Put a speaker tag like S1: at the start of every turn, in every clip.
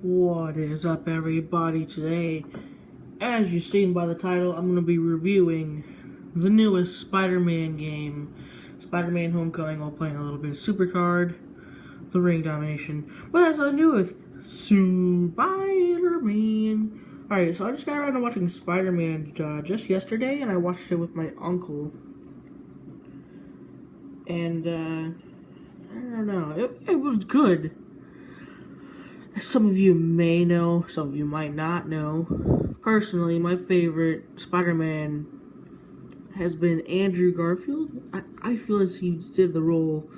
S1: What is up, everybody? Today, as you've seen by the title, I'm going to be reviewing the newest Spider-Man game, Spider-Man Homecoming, while playing a little bit of Supercard, the Ring Domination. But that's nothing to do with Spider-Man. Alright, so I just got around to watching Spider-Man just yesterday, and I watched it with my uncle. And, I don't know, it was good. Some of you may know, some of you might not know. Personally, my favorite Spider-Man has been Andrew Garfield. I feel as he did the role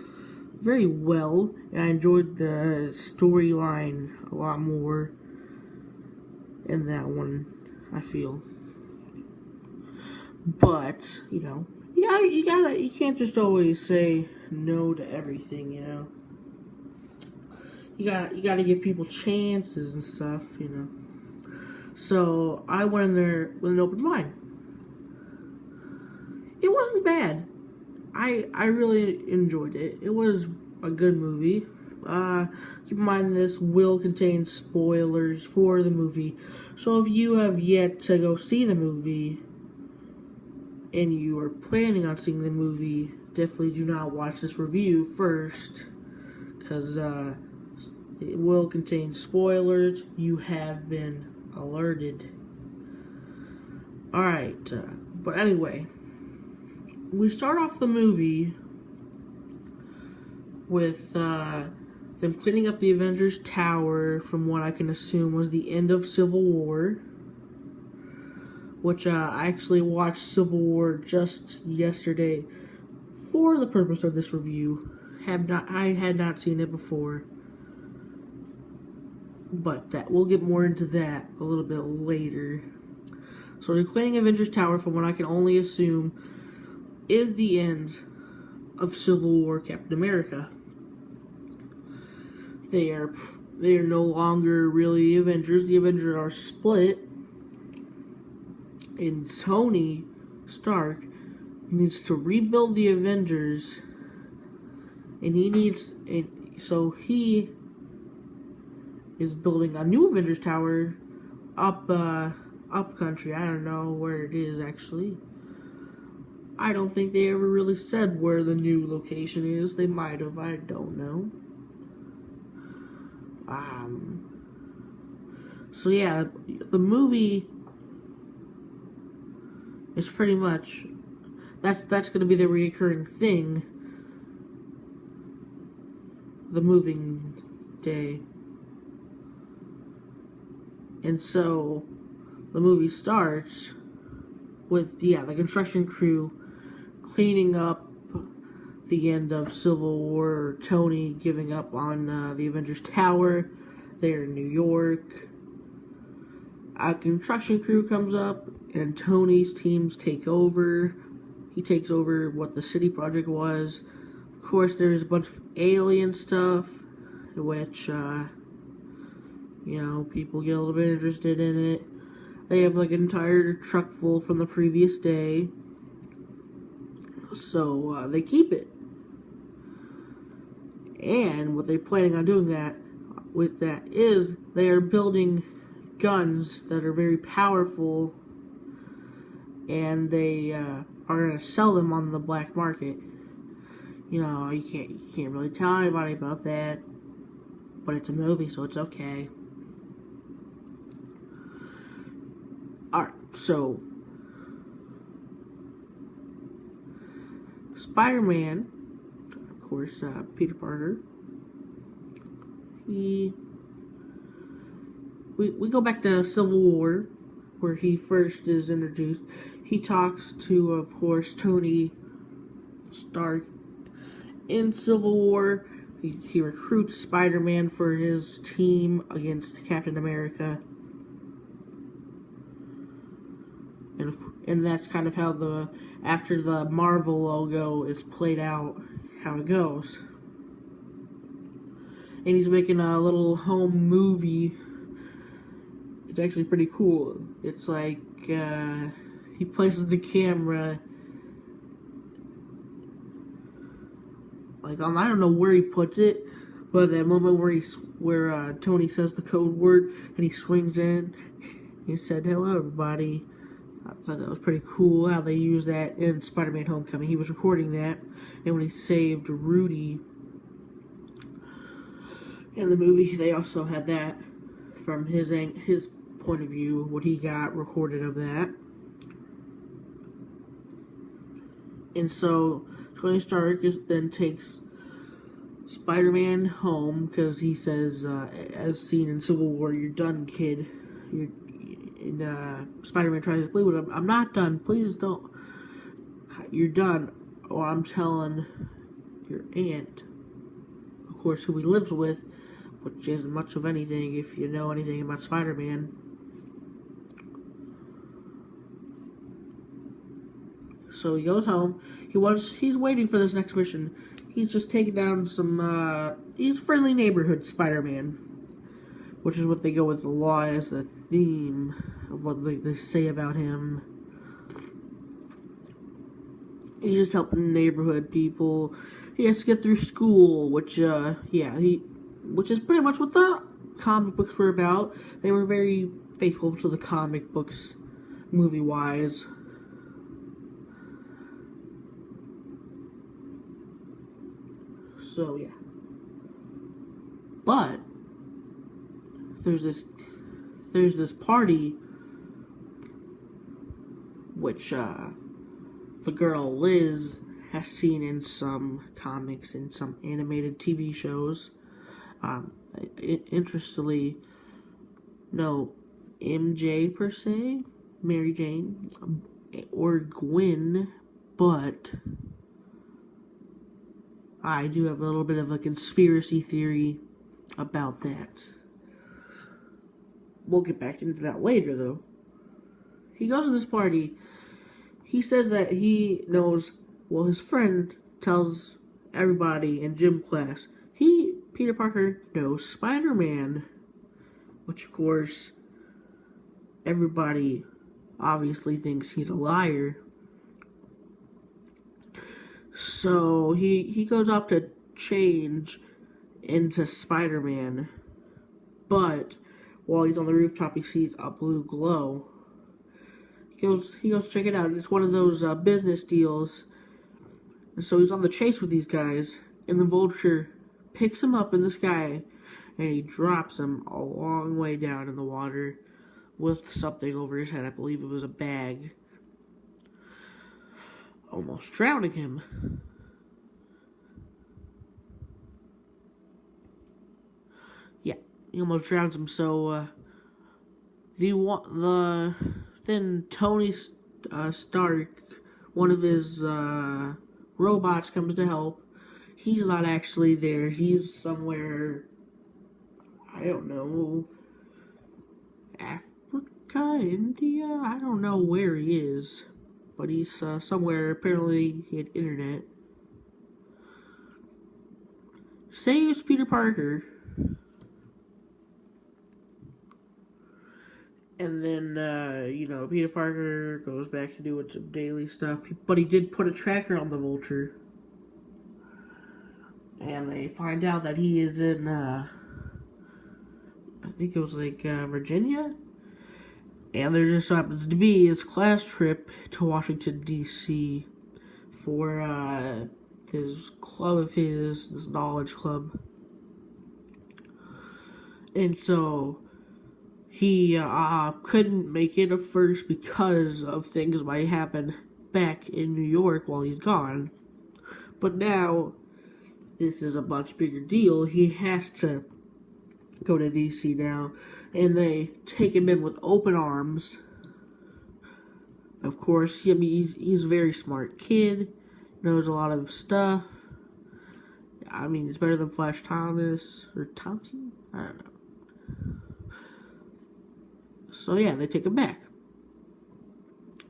S1: very well, and I enjoyed the storyline a lot more in that one, I feel. But, you can't just always say no to everything, you know. You gotta give people chances and stuff, you know. So I went in there with an open mind. It wasn't bad. I really enjoyed it. It was a good movie. Keep in mind this will contain spoilers for the movie. So if you have yet to go see the movie and you are planning on seeing the movie, definitely do not watch this review first, because it will contain spoilers. You have been alerted. Alright, but anyway, we start off the movie with them cleaning up the Avengers Tower from what I can assume was the end of Civil War, which I actually watched Civil War just yesterday for the purpose of this review. I had not seen it before. But we'll get more into that a little bit later. So they're cleaning Avengers Tower from what I can only assume is the end of Civil War Captain America. They are no longer really Avengers. The Avengers are split, and Tony Stark needs to rebuild the Avengers, and he is building a new Avengers Tower up country. I don't know where it is, actually. I don't think they ever really said where the new location is. They might have, I don't know. So yeah, the movie is pretty much, that's going to be the recurring thing, the moving day. And so the movie starts with, the construction crew cleaning up the end of Civil War, Tony giving up on the Avengers Tower. They're in New York. A construction crew comes up, and Tony's teams take over. He takes over what the city project was. Of course, there's a bunch of alien stuff, which, people get a little bit interested in it. They have like an entire truck full from the previous day. So they keep it. And what they're planning on doing with that is they are building guns that are very powerful, and they are going to sell them on the black market. You can't really tell anybody about that, but it's a movie, so it's okay. Alright, so Spider-Man, of course, Peter Parker, we go back to Civil War, where he first is introduced. He talks to, of course, Tony Stark. In Civil War, he recruits Spider-Man for his team against Captain America. And that's kind of how after the Marvel logo is played out, how it goes. And he's making a little home movie. It's actually pretty cool. It's like, he places the camera, like, I don't know where he puts it, But that moment where Tony says the code word and he swings in, he said, "Hello, everybody." I thought that was pretty cool how they used that in Spider-Man: Homecoming. He was recording that, and when he saved Rudy in the movie, they also had that from his point of view, what he got recorded of that. And so Tony Stark then takes Spider-Man home because he says, as seen in Civil War, "You're done, kid." Spider-Man tries to plead with him, "I'm not done. Please don't. You're done, or I'm telling your aunt," of course, who he lives with, which isn't much of anything if you know anything about Spider-Man. So he goes home. He's waiting for this next mission. He's just taking down some, he's friendly neighborhood Spider-Man, which is what they go with the law as the theme of what they say about him. He's just helping neighborhood people. He has to get through school, which is pretty much what the comic books were about. They were very faithful to the comic books, movie-wise. So, yeah. But there's this party which the girl Liz has seen in some comics and some animated TV shows. Interestingly, no MJ per se, Mary Jane, or Gwen, but I do have a little bit of a conspiracy theory about that. We'll get back into that later, though. He goes to this party. He says that he knows, well, his friend tells everybody in gym class, Peter Parker, knows Spider-Man. Which, of course, everybody obviously thinks he's a liar. So he goes off to change into Spider-Man, but while he's on the rooftop, he sees a blue glow. He goes to check it out. It's one of those business deals. And so he's on the chase with these guys, and the Vulture picks him up in the sky, and he drops him a long way down in the water with something over his head. I believe it was a bag, almost drowning him. Yeah, he almost drowns him. So then Tony Stark, one of his robots, comes to help. He's not actually there. He's somewhere, I don't know, Africa, India. I don't know where he is. But he's somewhere. Apparently he had internet. Saves Peter Parker. And then, Peter Parker goes back to doing some daily stuff. But he did put a tracker on the Vulture. And they find out that he is in, I think it was Virginia? And there just happens to be his class trip to Washington, D.C. for this club of his, this knowledge club. And so he couldn't make it at first because of things might happen back in New York while he's gone. But now, this is a much bigger deal. He has to go to D.C. now. And they take him in with open arms. Of course, he's a very smart kid. Knows a lot of stuff. I mean, it's better than Flash Thomas or Thompson? I don't know. So yeah, they take him back.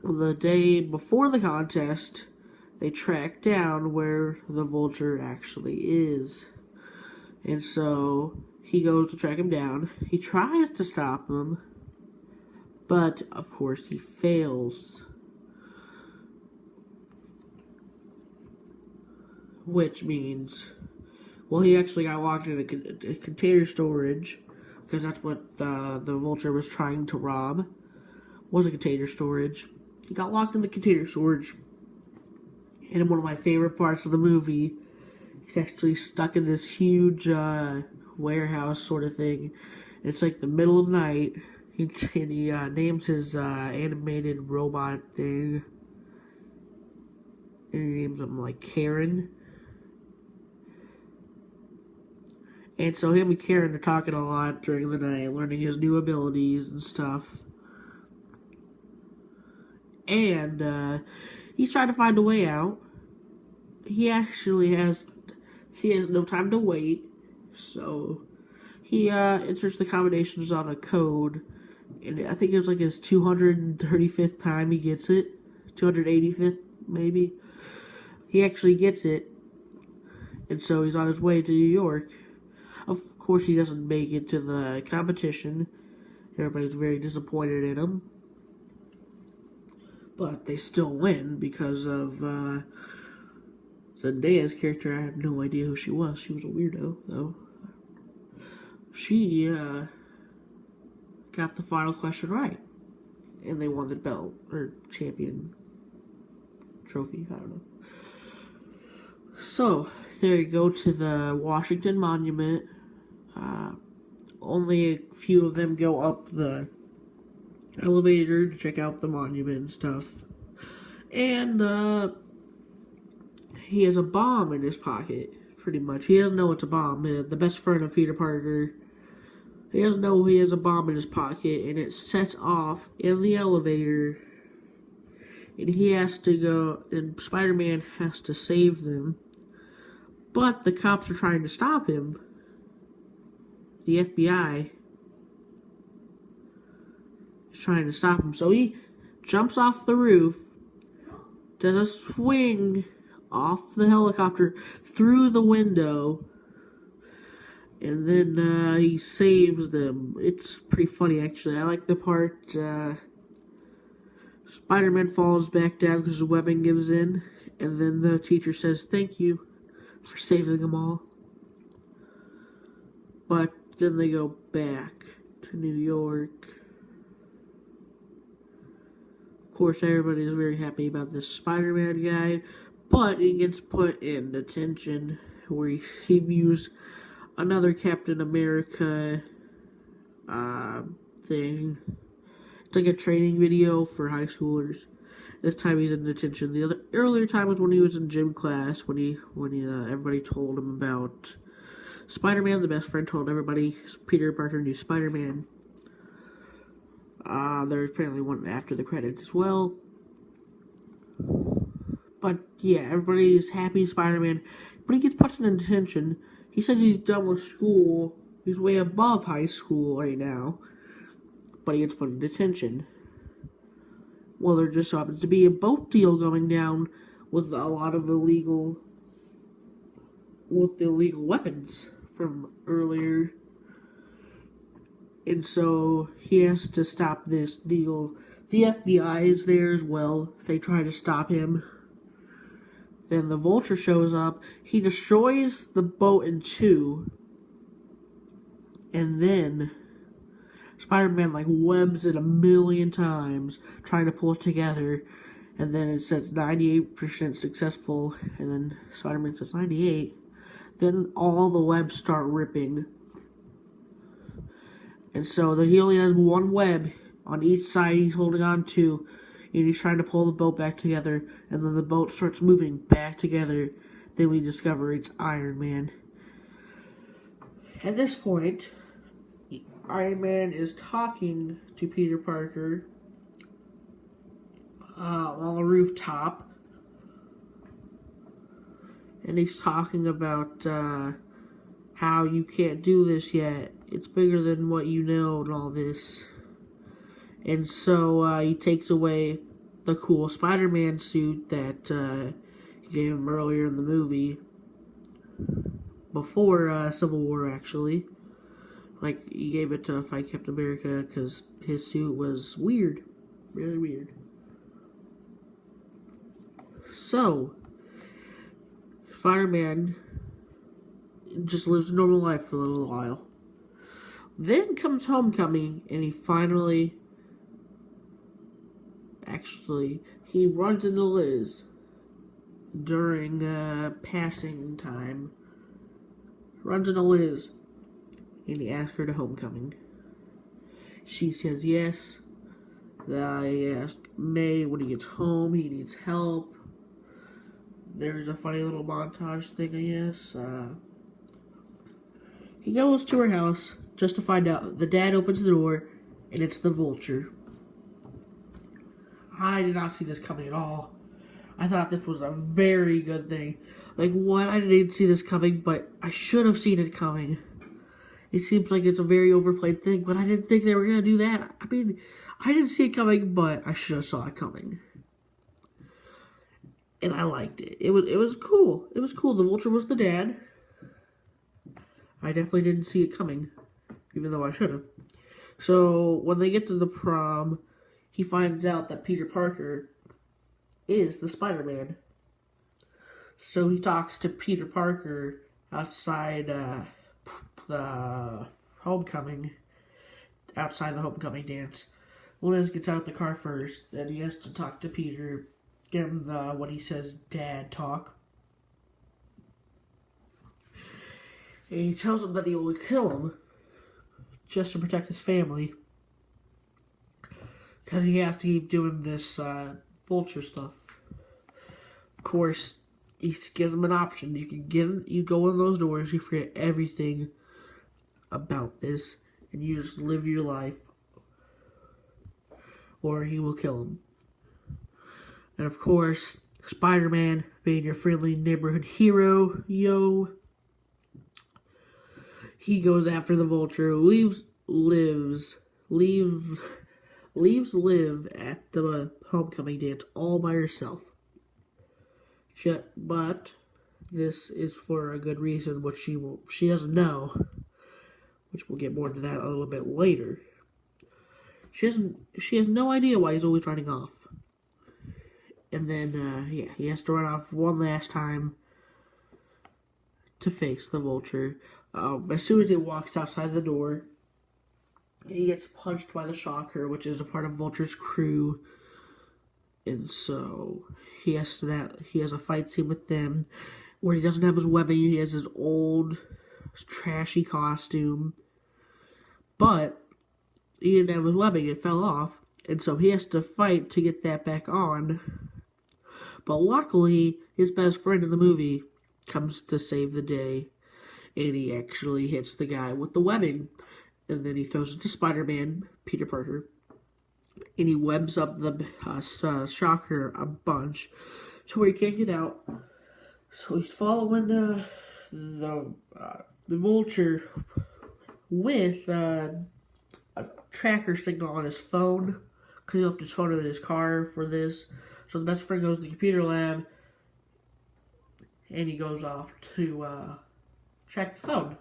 S1: The day before the contest, they track down where the Vulture actually is. And so he goes to track him down. He tries to stop him, but of course he fails. Which means, Well, he actually got locked in a container storage because that's what the vulture was trying to rob. Was a container storage. He got locked in the container storage. And in one of my favorite parts of the movie, he's actually stuck in this huge warehouse sort of thing. And it's like the middle of night. He names his animated robot thing. And he names him like Karen. And so him and Karen are talking a lot during the night, learning his new abilities and stuff. And he's trying to find a way out. He has no time to wait, so he enters the combinations on a code, and I think it was like his 235th time he gets it, 285th maybe. He actually gets it, and so he's on his way to New York. Of course, he doesn't make it to the competition. Everybody's very disappointed in him. But they still win because of Zendaya's character. I have no idea who she was. She was a weirdo, though. She got the final question right. And they won the belt, or champion trophy, I don't know. So, there you go to the Washington Monument. Only a few of them go up the elevator to check out the monument and stuff. And he has a bomb in his pocket, pretty much. He doesn't know it's a bomb. The best friend of Peter Parker, he doesn't know he has a bomb in his pocket, and it sets off in the elevator. And he has to go, and Spider-Man has to save them. But the cops are trying to stop him. The FBI is trying to stop him. So he jumps off the roof, does a swing off the helicopter through the window, and then he saves them. It's pretty funny, actually. I like the part Spider-Man falls back down because the webbing gives in, and then the teacher says, "Thank you for saving them all." But then they go back to New York. Of course, everybody is very happy about this Spider-Man guy, but he gets put in detention where he views another Captain America thing. It's like a training video for high schoolers. This time he's in detention. The earlier time was when he was in gym class, when everybody told him about Spider-Man. The best friend told everybody Peter Parker knew Spider-Man. There's apparently one after the credits as well. But yeah, everybody's happy Spider-Man. But he gets put in detention. He says he's done with school. He's way above high school right now. But he gets put in detention. Well, there just happens to be a boat deal going down with a lot of illegal weapons from earlier. And so he has to stop this deal. The FBI is there as well. They try to stop him. Then the Vulture shows up. He destroys the boat in two. And then Spider-Man webs it 1,000,000 times trying to pull it together. And then it says 98% successful. And then Spider-Man says 98. Then all the webs start ripping. And so he only has one web on each side he's holding on to, and he's trying to pull the boat back together, and then the boat starts moving back together. Then we discover it's Iron Man. At this point, Iron Man is talking to Peter Parker on the rooftop, and he's talking about how you can't do this yet. It's bigger than what you know and all this. And so he takes away the cool Spider-Man suit that he gave him earlier in the movie. Before Civil War, actually. He gave it to fight Captain America because his suit was weird. Really weird. So, Spider-Man just lives a normal life for a little while. Then comes homecoming, and he runs into Liz during passing time. Runs into Liz, and he asks her to homecoming. She says yes. I asked May when he gets home, he needs help. There's a funny little montage thing, I guess. He goes to her house just to find out. The dad opens the door, and it's the Vulture. I did not see this coming at all. I thought this was a very good thing. Like, what? I didn't see this coming, but I should have seen it coming. It seems like it's a very overplayed thing, but I didn't think they were going to do that. I mean, I didn't see it coming, but I should have saw it coming. And I liked it. It was cool. It was cool. The Vulture was the dad. I definitely didn't see it coming, even though I should have. So, when they get to the prom, he finds out that Peter Parker is the Spider-Man. So he talks to Peter Parker outside the homecoming dance. Liz gets out the car first, and he has to talk to Peter, give him what he says, dad talk. And he tells him that he will kill him just to protect his family, because he has to keep doing this Vulture stuff. Of course, he gives him an option. You go in those doors, you forget everything about this, and you just live your life, or he will kill him. And of course, Spider-Man, being your friendly neighborhood hero, he goes after the Vulture, who leaves Liv at the homecoming dance all by herself. But this is for a good reason, which she doesn't know, which we'll get more into that a little bit later. She has no idea why he's always running off. And then, he has to run off one last time to face the Vulture. As soon as he walks outside the door, he gets punched by the Shocker, which is a part of Vulture's crew. And so he has a fight scene with them where he doesn't have his webbing. He has his old trashy costume, but he didn't have his webbing. It fell off, and so he has to fight to get that back on. But luckily, his best friend in the movie comes to save the day, and he actually hits the guy with the webbing, and then he throws it to Spider-Man, Peter Parker, and he webs up the Shocker a bunch to where he can't get out. So he's following the Vulture with a tracker signal on his phone, because he left his phone in his car for this. So the best friend goes to the computer lab, and he goes off to check the phone.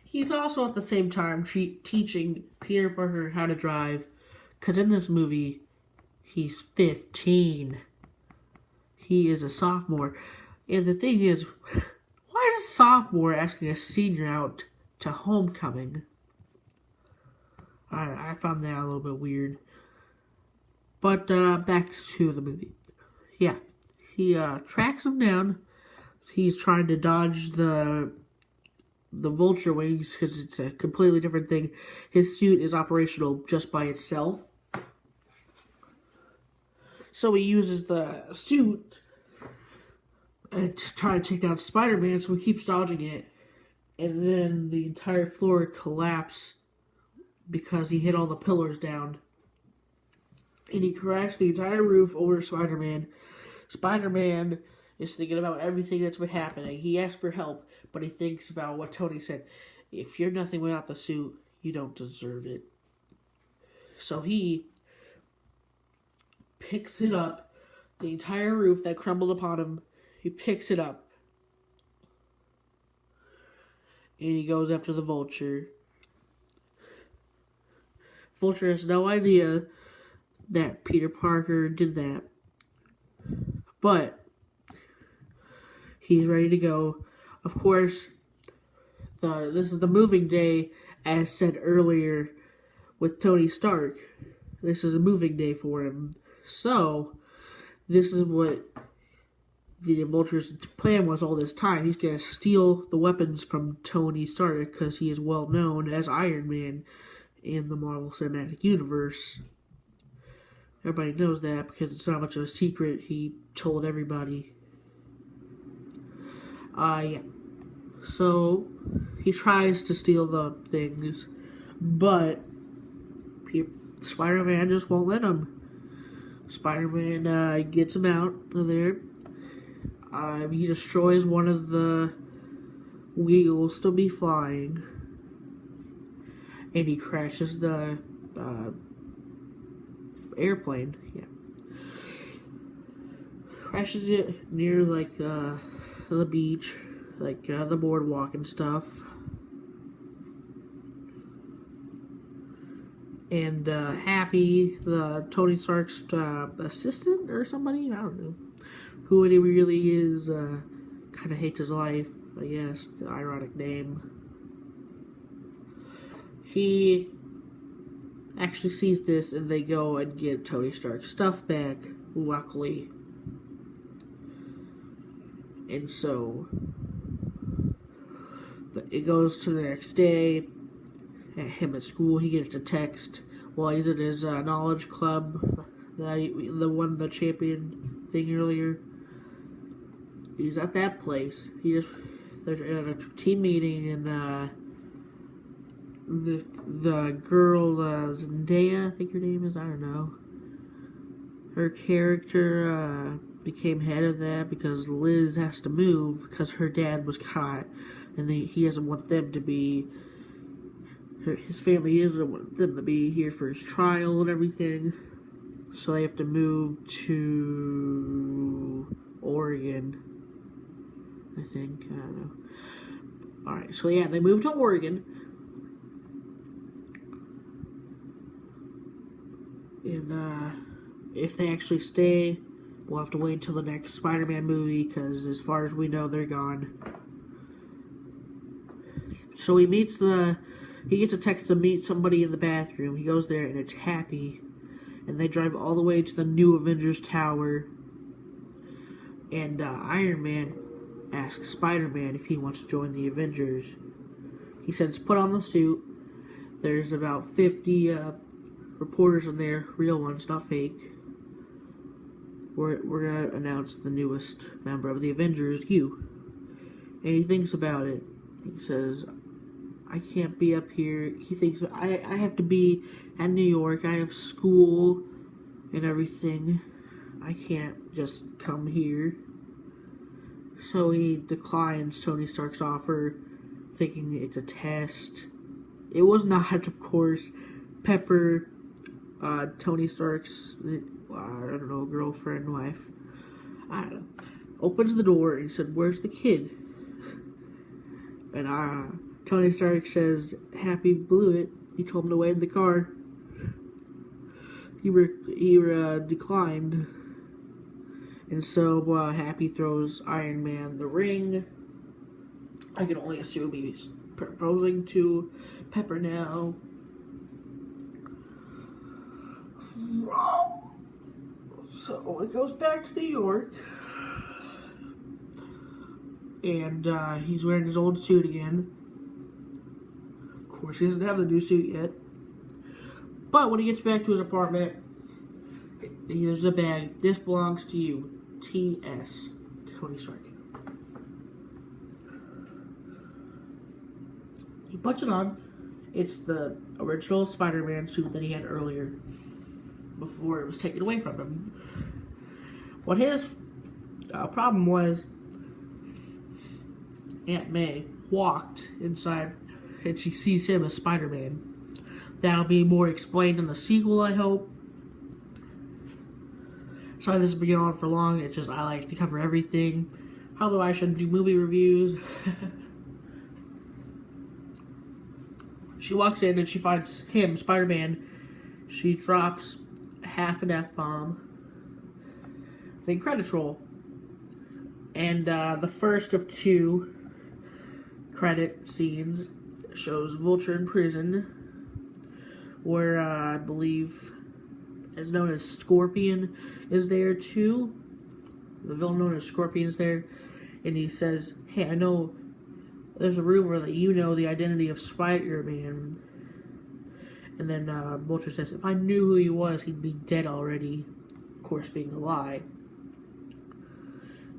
S1: He's also at the same time teaching Peter Parker how to drive, because in this movie, he's 15. He is a sophomore. And the thing is, why is a sophomore asking a senior out to homecoming? I found that a little bit weird. But back to the movie. Yeah, he tracks him down. He's trying to dodge the Vulture wings because it's a completely different thing. His suit is operational just by itself. So he uses the suit to try to take down Spider-Man, so he keeps dodging it. And then the entire floor collapses because he hit all the pillars down. And he crashed the entire roof over Spider-Man. Spider-Man is thinking about everything that's been happening. He asks for help, but he thinks about what Tony said. If you're nothing without the suit, you don't deserve it. So he picks it up, the entire roof that crumbled upon him, he picks it up. And he goes after the Vulture. Vulture has no idea that Peter Parker did that. But he's ready to go. Of course, this is the moving day, as said earlier with Tony Stark. This is a moving day for him. So, this is what the Vulture's plan was all this time. He's going to steal the weapons from Tony Stark because he is well known as Iron Man in the Marvel Cinematic Universe. Everybody knows that because it's not much of a secret. He told everybody. Yeah. So, he tries to steal the things, but Spider-Man just won't let him. Spider-Man gets him out of there. He destroys one of the wheels to be flying, and he crashes the airplane. Yeah, crashes it near like the beach, like the boardwalk and stuff. And Happy, the Tony Stark's assistant or somebody, I don't know who it really is, kind of hates his life, I guess, the ironic name. He actually sees this and they go and get Tony Stark's stuff back, luckily. And so, it goes to the next day. At him at school, he gets a text while he's at his knowledge club that won the champion thing earlier. He's at that place. They're at a team meeting, and the girl Zendaya, I think her name is, I don't know. Her character became head of that because Liz has to move because her dad was caught, and he doesn't want them to be. His family doesn't want them to be here for his trial and everything, so they have to move to Oregon. I think, I don't know. Alright, so yeah, they moved to Oregon. And, if they actually stay, we'll have to wait until the next Spider-Man movie, because as far as we know, they're gone. So he gets a text to meet somebody in the bathroom. He goes there, and it's Happy. And they drive all the way to the new Avengers Tower. And, Iron Man asks Spider-Man if he wants to join the Avengers. He says, put on the suit. There's about 50 reporters in there, real ones, not fake. We're gonna announce the newest member of the Avengers, you. And he thinks about it. He says, I can't be up here. He thinks, I have to be at New York. I have school and everything. I can't just come here. So he declines Tony Stark's offer, thinking it's a test. It was not, of course. Pepper, Tony Stark's, I don't know, girlfriend, wife, I don't know, opens the door and he said, where's the kid? And Tony Stark says, Happy blew it. He told him to wait in the car. He declined. And so, Happy throws Iron Man the ring. I can only assume he's proposing to Pepper now. So, it goes back to New York. And, he's wearing his old suit again. Of course, he doesn't have the new suit yet. But when he gets back to his apartment, there's a bag. This belongs to you. T.S. Tony Stark. He puts it on. It's the original Spider-Man suit that he had earlier, before it was taken away from him. What his problem was, Aunt May walked inside and she sees him as Spider-Man. That'll be more explained in the sequel, I hope. Sorry this has been going on for long. It's just I like to cover everything. Although I should do movie reviews. She walks in and she finds him, Spider-Man. She drops half an F-bomb. Then credits roll. And the first of two credit scenes shows Vulture in prison, where I believe is known as Scorpion is there too. The villain known as Scorpion is there, and he says, "Hey, I know there's a rumor that you know the identity of Spider-Man." And then Vulture says, "If I knew who he was, he'd be dead already." Of course, being a lie.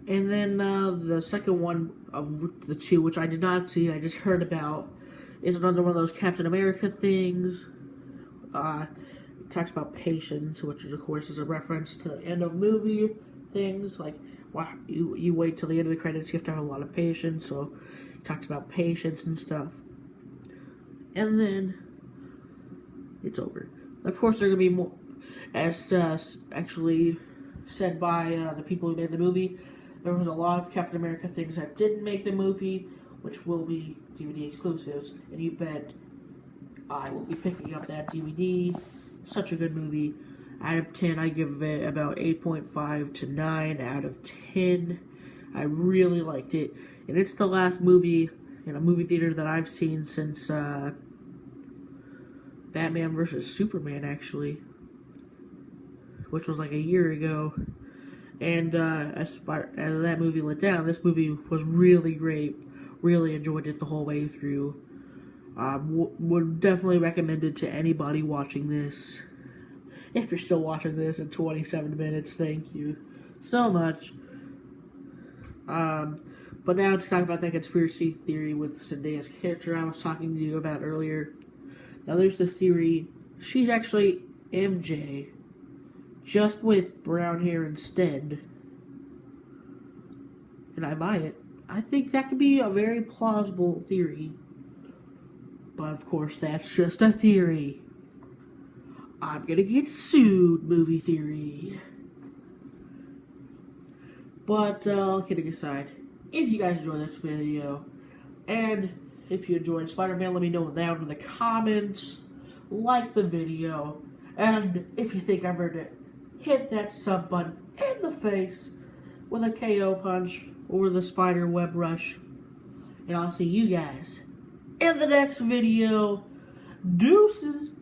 S1: And then the second one of the two, which I did not see, I just heard about, is another one of those Captain America things. It talks about patience, which of course is a reference to end of movie things. Like, wow, you wait till the end of the credits, you have to have a lot of patience. So it talks about patience and stuff. And then it's over. Of course, there are going to be more, as actually said by the people who made the movie. There was a lot of Captain America things that didn't make the movie, which will be DVD exclusives, and you bet I will be picking up that DVD. Such a good movie. Out of 10, I give it about 8.5 to 9 out of 10. I really liked it, and it's the last movie in a movie theater that I've seen since Batman vs. Superman, actually, which was like a year ago. And as that movie let down, this movie was really great. Really enjoyed it the whole way through. Would definitely recommend it to anybody watching this. If you're still watching this in 27 minutes, thank you so much. But now to talk about that conspiracy theory with Zendaya's character I was talking to you about earlier. Now there's this theory, she's actually MJ, just with brown hair instead. And I buy it. I think that could be a very plausible theory. But of course, that's just a theory. I'm gonna get sued, movie theory. But, kidding aside, if you guys enjoyed this video, and if you enjoyed Spider-Man, let me know down in the comments. Like the video, and if you think I've earned it, hit that sub button in the face with a KO punch or the spider web rush. And I'll see you guys in the next video. Deuces.